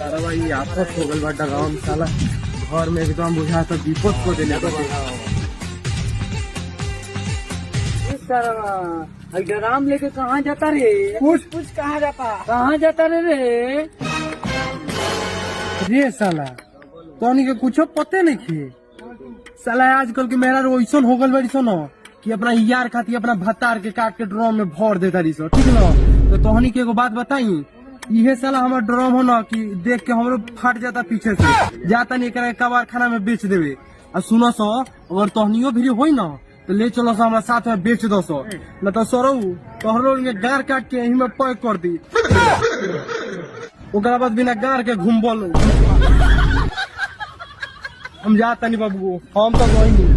अरे भाई आफत हो गल बड़ा गाँव में साला घर में एकदम बुझा तो विपद को देने को राम लेके कहाँ जाता रे? कुछ कहाँ जाता रे? रे साला तोनी के कुछ पते नहीं थे साला आजकल के मेरा रोइसन हो गल बड़ी सुनो कि अपना यार खाती अपना भत्तार के काट के ड्रम में भर देता रही सो ठीक ना। तो तोहनी के एगो बात बताई ये साला हमारा ड्रम हो ना कि देख के हमरो फट जाता पीछे से जाता नहीं करे कबाड़ खाना में बेच देवे। और सुनो सो अगर तोहनियो भी होई ना तो ले चलो सो हमारा साथ में बेच दो सो न तो सरो तोहरो गार काट के यही में पैक कर दी ओकरा बाद बिना गार के घूमबल हम जाता नहीं बाबू हम तो गई नहीं।